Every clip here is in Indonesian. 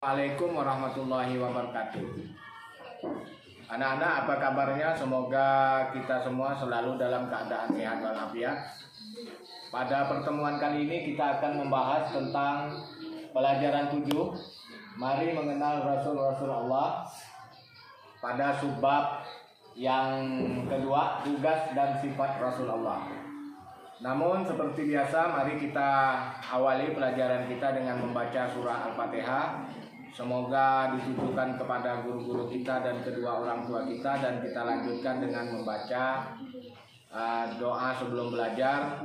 Assalamualaikum warahmatullahi wabarakatuh. Anak-anak, apa kabarnya? Semoga kita semua selalu dalam keadaan sehat walafiat. Pada pertemuan kali ini kita akan membahas tentang pelajaran 7. Mari mengenal Rasul-Rasul Allah. Pada subbab yang kedua, tugas dan sifat Rasul Allah. Namun seperti biasa, mari kita awali pelajaran kita dengan membaca surah Al-Fatihah. Semoga ditujukan kepada guru-guru kita dan kedua orang tua kita, dan kita lanjutkan dengan membaca doa sebelum belajar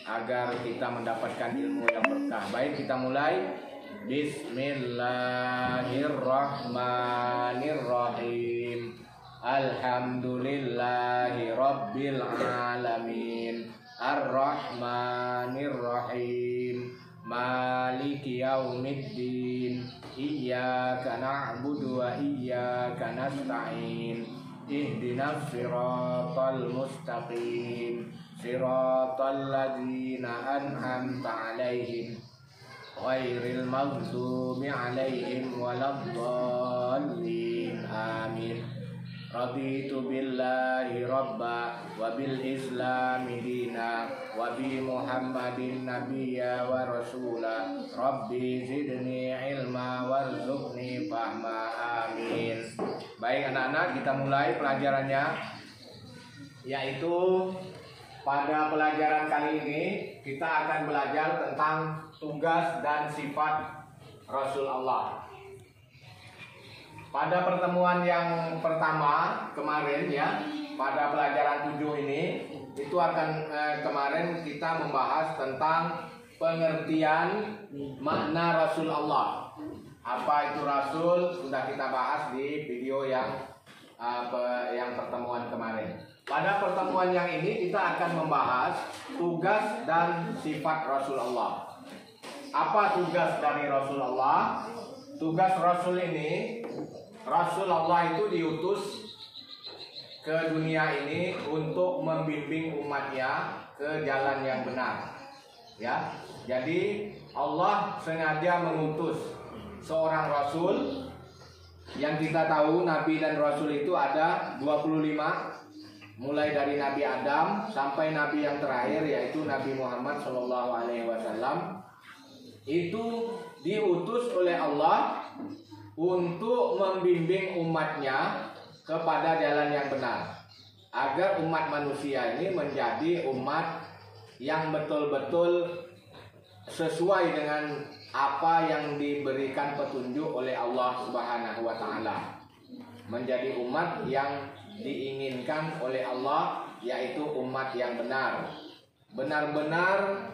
agar kita mendapatkan ilmu yang berkah. Baik, kita mulai. Bismillahirrahmanirrahim. Alhamdulillahi rabbil alamin. Ar-Rahmanir-Rahim. Maliki yaumiddin. Iyyaka na'budu wa iyyaka nasta'in. Ihdinas siratal mustaqim. Siratal ladzina an'amta 'alaihim ghairil maghdubi 'alaihim waladdallin. Amin. Raditu billahi rabba wa bil islami dina wa bi muhammadin nabiyya wa rasula. Rabbi zidni ilma warzuqni fahma. Amin. Baik anak-anak, kita mulai pelajarannya, yaitu pada pelajaran kali ini kita akan belajar tentang tugas dan sifat Rasul Allah. Pada pertemuan yang pertama kemarin, ya, pada pelajaran 7 ini, itu akan kemarin kita membahas tentang pengertian makna Rasul Allah. Apa itu Rasul sudah kita bahas di video yang pertemuan kemarin. Pada pertemuan yang ini kita akan membahas tugas dan sifat Rasul Allah. Apa tugas dari Rasul Allah? Tugas Rasul ini, Rasul Allah itu diutus ke dunia ini untuk membimbing umatnya ke jalan yang benar. Ya, jadi Allah sengaja mengutus seorang Rasul. Yang kita tahu Nabi dan Rasul itu ada 25, mulai dari Nabi Adam sampai Nabi yang terakhir, yaitu Nabi Muhammad SAW. Itu diutus oleh Allah untuk membimbing umatnya kepada jalan yang benar, agar umat manusia ini menjadi umat yang betul-betul sesuai dengan apa yang diberikan petunjuk oleh Allah Subhanahu wa Ta'ala, menjadi umat yang diinginkan oleh Allah, yaitu umat yang benar, benar-benar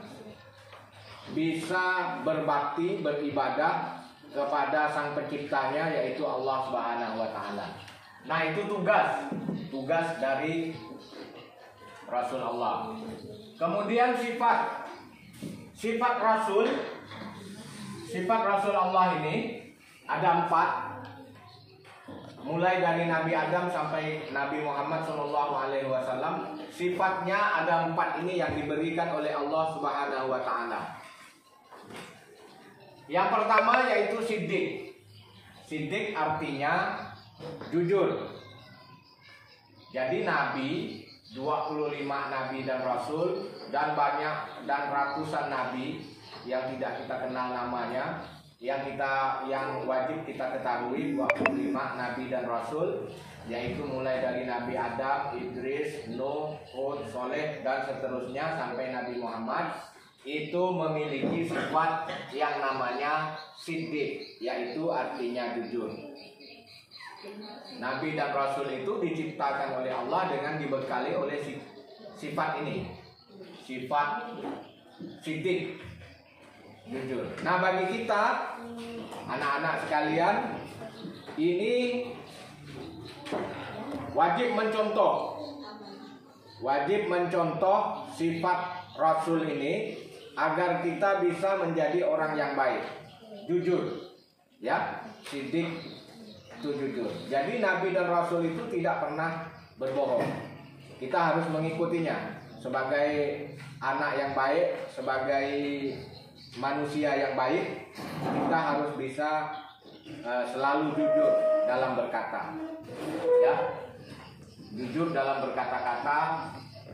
bisa berbakti, beribadah kepada sang penciptanya, yaitu Allah Subhanahu wa Ta'ala. Nah, itu tugas dari Rasul Allah. Kemudian sifat Rasul Allah ini ada 4, mulai dari Nabi Adam sampai Nabi Muhammad SAW. Sifatnya ada 4 ini yang diberikan oleh Allah Subhanahu wa Ta'ala. Yang pertama yaitu siddiq. Siddiq artinya jujur. Jadi Nabi, 25 Nabi dan Rasul, dan banyak dan ratusan Nabi yang tidak kita kenal namanya, yang wajib kita ketahui 25 Nabi dan Rasul, yaitu mulai dari Nabi Adam, Idris, Nuh, Hud, Soleh, dan seterusnya sampai Nabi Muhammad. Itu memiliki sifat yang namanya siddiq, yaitu artinya jujur. Nabi dan Rasul itu diciptakan oleh Allah dengan dibekali oleh sifat ini, sifat siddiq, jujur. Nah, bagi kita anak-anak sekalian, ini wajib mencontoh sifat Rasul ini agar kita bisa menjadi orang yang baik, jujur, ya, siddiq itu jujur. Jadi Nabi dan Rasul itu tidak pernah berbohong. Kita harus mengikutinya sebagai anak yang baik, sebagai manusia yang baik. Kita harus bisa selalu jujur dalam berkata, ya, jujur dalam berkata-kata,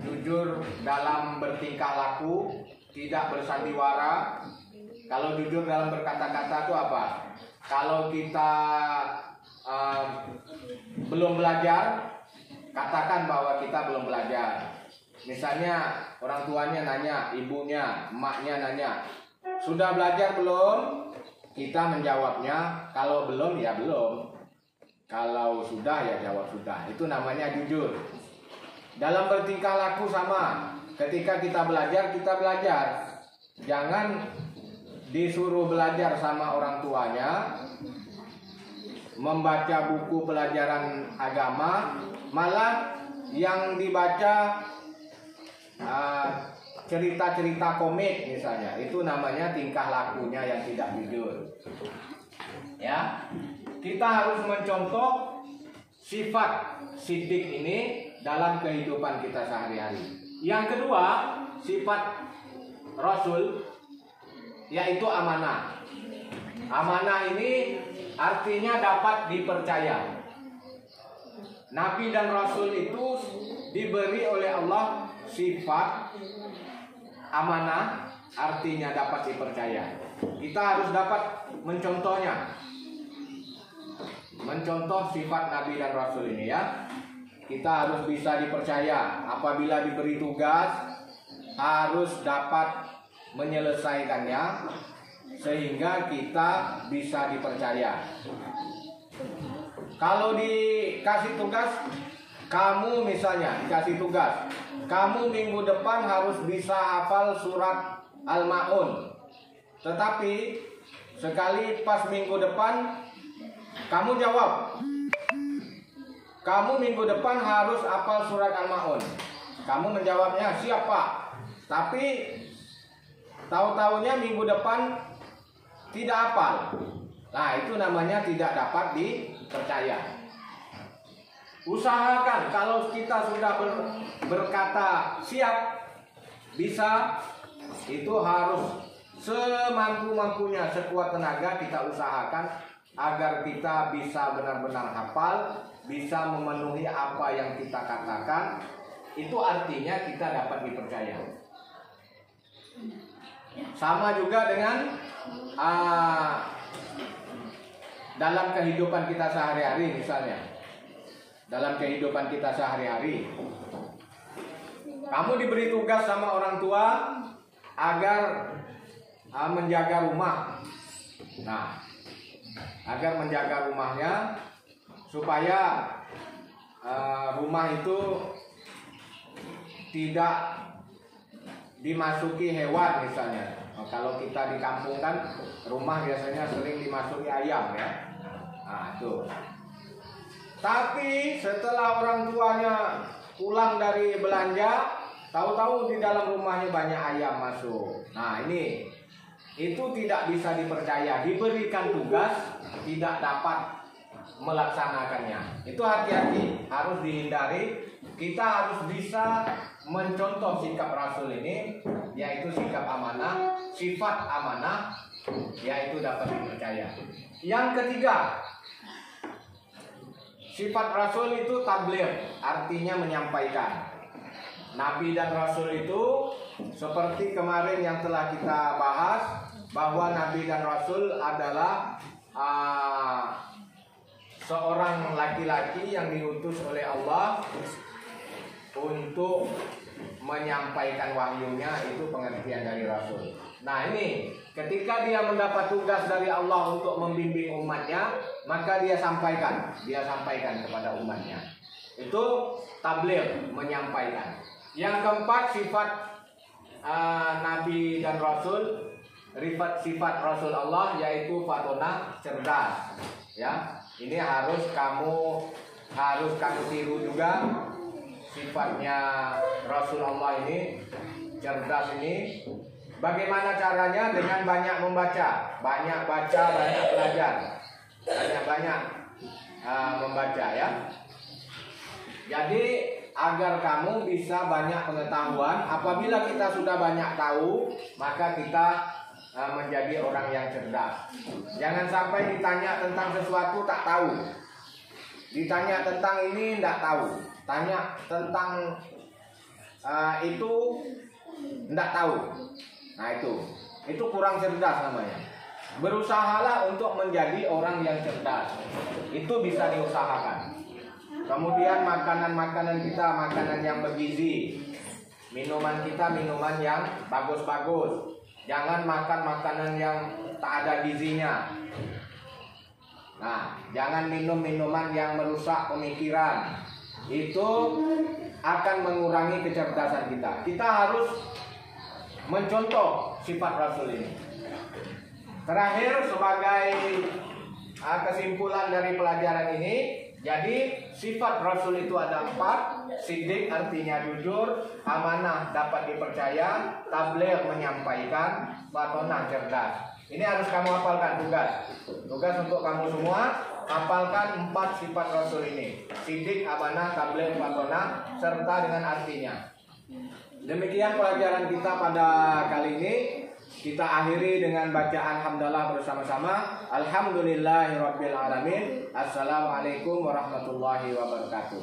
jujur dalam bertingkah laku, tidak bersandiwara. Kalau jujur dalam berkata-kata itu apa? Kalau kita belum belajar, katakan bahwa kita belum belajar. Misalnya orang tuanya nanya, ibunya, emaknya nanya, sudah belajar belum? Kita menjawabnya, kalau belum ya belum. Kalau sudah ya jawab sudah. Itu namanya jujur. Dalam bertingkah laku sama. Ketika kita belajar, kita belajar. Jangan disuruh belajar sama orang tuanya, membaca buku pelajaran agama, malah yang dibaca cerita-cerita komik misalnya. Itu namanya tingkah lakunya yang tidak jujur. Ya, kita harus mencontoh sifat siddiq ini dalam kehidupan kita sehari-hari. Yang kedua, sifat Rasul yaitu amanah. Amanah ini artinya dapat dipercaya. Nabi dan Rasul itu diberi oleh Allah sifat amanah, artinya dapat dipercaya. Kita harus dapat mencontohnya, mencontoh sifat Nabi dan Rasul ini, ya. Kita harus bisa dipercaya. Apabila diberi tugas, harus dapat menyelesaikannya sehingga kita bisa dipercaya. Kalau dikasih tugas, kamu misalnya dikasih tugas, kamu minggu depan harus bisa hafal surat Al-Ma'un. Tetapi sekali pas minggu depan kamu jawab, kamu minggu depan harus hafal surat Al-Ma'un. Kamu menjawabnya, siap Pak. Tapi tahu-tahunya minggu depan tidak hafal. Nah, itu namanya tidak dapat dipercaya. Usahakan kalau kita sudah berkata siap, bisa, itu harus semampu-mampunya, sekuat tenaga kita usahakan agar kita bisa benar-benar hafal, bisa memenuhi apa yang kita katakan. Itu artinya kita dapat dipercaya. Sama juga dengan dalam kehidupan kita sehari-hari, misalnya dalam kehidupan kita sehari-hari, kamu diberi tugas sama orang tua agar menjaga rumah. Nah, agar menjaga rumahnya supaya rumah itu tidak dimasuki hewan misalnya. Kalau kita di kampung kan rumah biasanya sering dimasuki ayam, ya. Nah, itu. Tapi setelah orang tuanya pulang dari belanja, tahu-tahu di dalam rumahnya banyak ayam masuk. Nah, ini itu tidak bisa dipercaya. Diberikan tugas tidak dapat melaksanakannya. Itu hati-hati, harus dihindari. Kita harus bisa mencontoh sikap Rasul ini, yaitu sikap amanah, sifat amanah, yaitu dapat dipercaya. Yang ketiga, sifat Rasul itu tabligh, artinya menyampaikan. Nabi dan Rasul itu seperti kemarin yang telah kita bahas, bahwa Nabi dan Rasul adalah seorang laki-laki yang diutus oleh Allah untuk menyampaikan wahyunya. Itu pengertian dari Rasul. Nah, ini ketika dia mendapat tugas dari Allah untuk membimbing umatnya, maka dia sampaikan kepada umatnya. Itu tabligh, menyampaikan. Yang keempat, sifat Nabi dan Rasul, sifat Rasul Allah, yaitu fatona, cerdas. Ya, ini harus kamu tiru juga. Sifatnya Rasulullah ini, cerdas ini. Bagaimana caranya? Dengan banyak membaca, banyak baca, banyak belajar, banyak membaca, ya. Jadi agar kamu bisa banyak pengetahuan. Apabila kita sudah banyak tahu, maka kita menjadi orang yang cerdas. Jangan sampai ditanya tentang sesuatu tak tahu, ditanya tentang ini tidak tahu, tanya tentang itu tidak tahu. Nah itu kurang cerdas namanya. Berusahalah untuk menjadi orang yang cerdas. Itu bisa diusahakan. Kemudian makanan-makanan kita makanan yang bergizi. Minuman kita minuman yang bagus-bagus. Jangan makan makanan yang tak ada gizinya. Nah, jangan minum minuman yang merusak pemikiran. Itu akan mengurangi kecerdasan kita. Kita harus mencontoh sifat Rasul ini. Terakhir sebagai kesimpulan dari pelajaran ini, jadi sifat Rasul itu ada 4. Siddiq artinya jujur, amanah dapat dipercaya, tabligh menyampaikan, fatonah cerdas. Ini harus kamu hafalkan tugas untuk kamu semua. Hafalkan 4 sifat Rasul ini: siddiq, amanah, tabligh, fatonah, serta dengan artinya. Demikian pelajaran kita pada kali ini. Kita akhiri dengan bacaan hamdalah bersama-sama. Alhamdulillahirabbil alamin. Assalamualaikum warahmatullahi wabarakatuh.